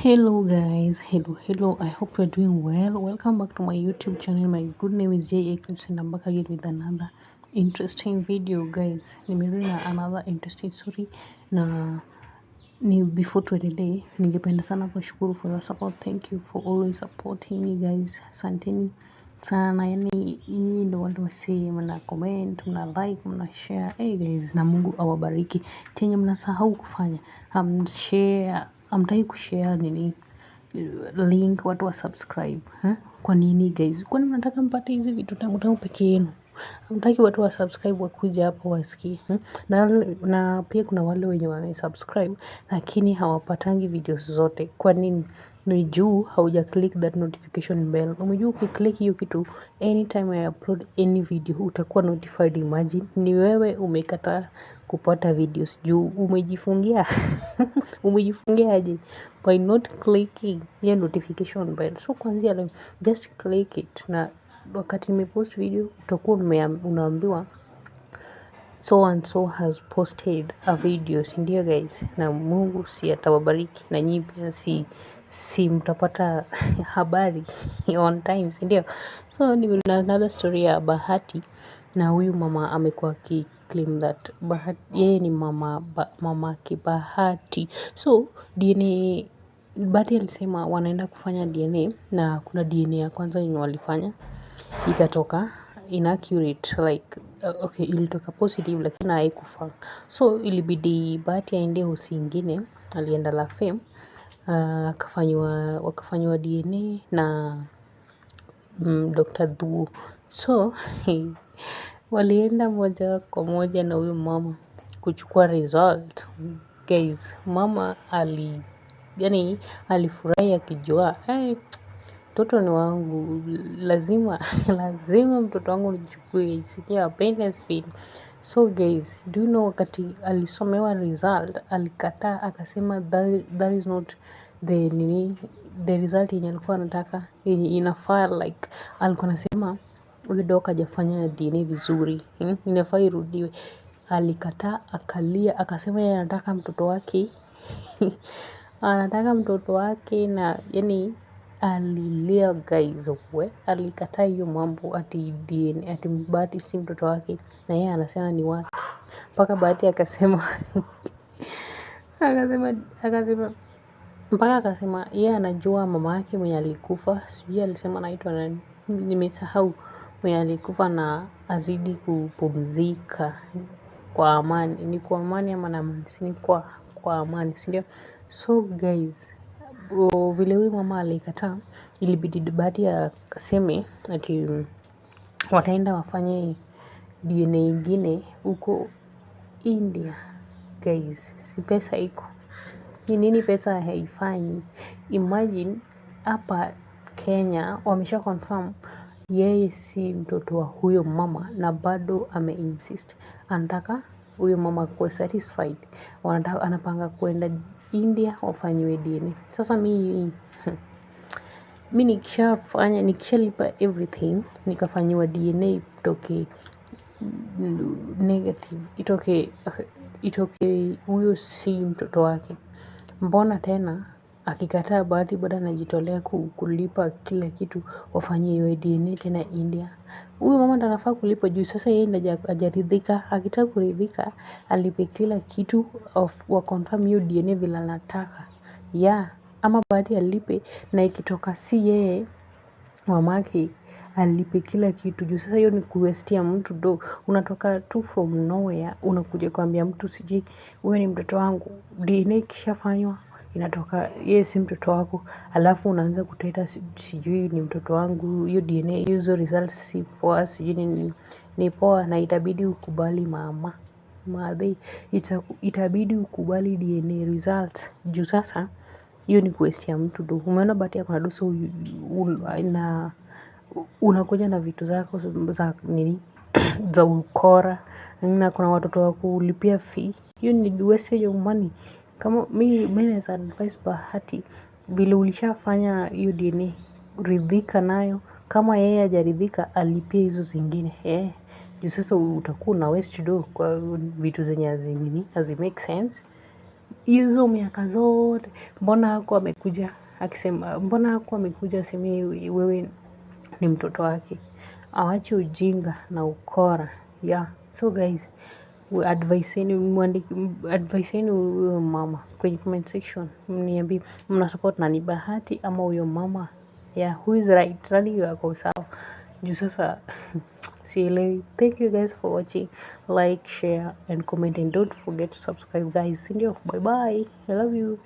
Hello guys, hello. I hope you're doing well. Welcome back to my YouTube channel. My good name is J.A. Clips and I'm back again with another interesting video guys. Nimerudi na another interesting story na before tuendelee, ningependa sana kushukuru for your support. Thank you for always supporting me guys. Asanteni sana, yani hii ndo wale wasee mna comment, mna like, mna share. Hey guys, na Mungu awabariki. Chenye mnasahau kufanya, share, hamtaki kushare nini link watu wa subscribe. Kwa nini guys? Kwani mnataka mpate hizi vitu tangu peke yenu? Hamtaki watu wa subscribe wakuja hapo wasikie. Na pia kuna wale wenye wana subscribe lakini hawapatangi videos zote. Kwa nini? Ni juu hauja click that notification bell. Umejua ukiclick hiyo kitu, anytime I upload any video utakuwa notified. Imagine ni wewe umekataa kupata videos juu umejifungia. Umejifungia aje? By not clicking hiyo notification bell. So kuanzia leo just click it, na wakati nimepost video utakuwa unaambiwa so and so has posted a video, si ndio guys? Na Mungu si atawabariki na nyinyi pia si mtapata habari on time, si ndio? So ni another story ya Bahati, na huyu mama amekuwa claim that yeye ni mama Bahati. So DNA, Bahati alisema wanaenda kufanya DNA, na kuna DNA ya kwanza yenye walifanya ikatoka inaccurate, like okay, ilitoka positive lakini haikufaa. So ilibidi Bahati aende hosi ingine, alienda La Fame, wakafanywa DNA na Dr. Dhu. So walienda moja kwa moja na huyu mama kuchukua result guys. Mama alifurahi akijua mtoto ni wangu, lazima mtoto wangu nichukue, sikia apende asipende. So guys, do you know wakati alisomewa result alikataa, akasema that is not the result yenye alikuwa anataka, yenye inafaa. Like alikuwa anasema huyu doc hajafanya DNA vizuri, inafaa irudiwe. Alikataa, akalia, akasema yeye anataka mtoto wake anataka mtoto wake, na yani alilia guys. Alikataa hiyo mambo ati DNA, ati Bahati si mtoto wake na yeye anasema ni wake. Mpaka Bahati akasema akasema yeye anajua mama yake mwenye alikufa, sijui alisema anaitwa nani, nimesahau, mwenye alikufa, na azidi kupumzika kwa amani. Ni kwa amani ama na amani? Si ni kwa amani, si ndio? So guys, vile huyu mama alikataa, ilibidi Bahati aseme ati wataenda wafanye DNA ingine huko India. Guys, si pesa iko? Ni nini pesa haifanyi? Imagine hapa Kenya wamesha confirm yeye si mtoto wa huyo mama, na bado ameinsist anataka huyo mama kuwa satisfied. Anapanga kuenda India wafanyiwe DNA. Sasa mi nikishalipa everything, nikafanyiwa DNA itoke negative, itoke huyo si mtoto wake, mbona tena akikataa Bahati bado anajitolea kulipa kila kitu wafanyiwe DNA tena India? Huyu mama ndo anafaa kulipa juu sasa yeye ndo hajaridhika. Akitaka kuridhika alipe kila kitu wa confirm hiyo DNA vile anataka. Ama Bahati alipe, na ikitoka si yeye mamake, alipe kila kitu juu sasa hiyo ni kuwestia mtu do. Unatoka tu from nowhere unakuja kuambia mtu sijui wewe ni mtoto wangu. DNA ikishafanywa inatoka yeye si mtoto wako, alafu unaanza kuteta sijui ni mtoto wangu. Hiyo DNA hizo results si poa, sijui ni poa, na itabidi ukubali itabidi ukubali DNA result juu sasa hiyo ni kuwestia mtu do. Umeona Bahati ako na do, so unakuja na vitu zako za nini za ukora, na kuna watoto wa kulipia fee. Hiyo ni wastage of money. Kama mimi naweza advise Bahati, vile ulishafanya hiyo DNA, ridhika nayo. Kama yeye hajaridhika alipie hizo zingine. Juu sasa utakuwa na waste do kwa vitu zenye hazi make sense. hizo miaka zote mbona hakuwa amekuja akisema, mbona hakuwa amekuja aseme wewe ni mtoto wake. Awache ujinga na ukora. Yeah, so guys, advice yenu huyo mama kwenye comment section, mniambie mna support nani, Bahati ama huyo mama? Yeah, who is right? Nani yako sawa? Juu sasa sielewi. Thank you guys for watching. Like, share and comment, and don't forget to subscribe guys. Sindio, bye bye, I love you.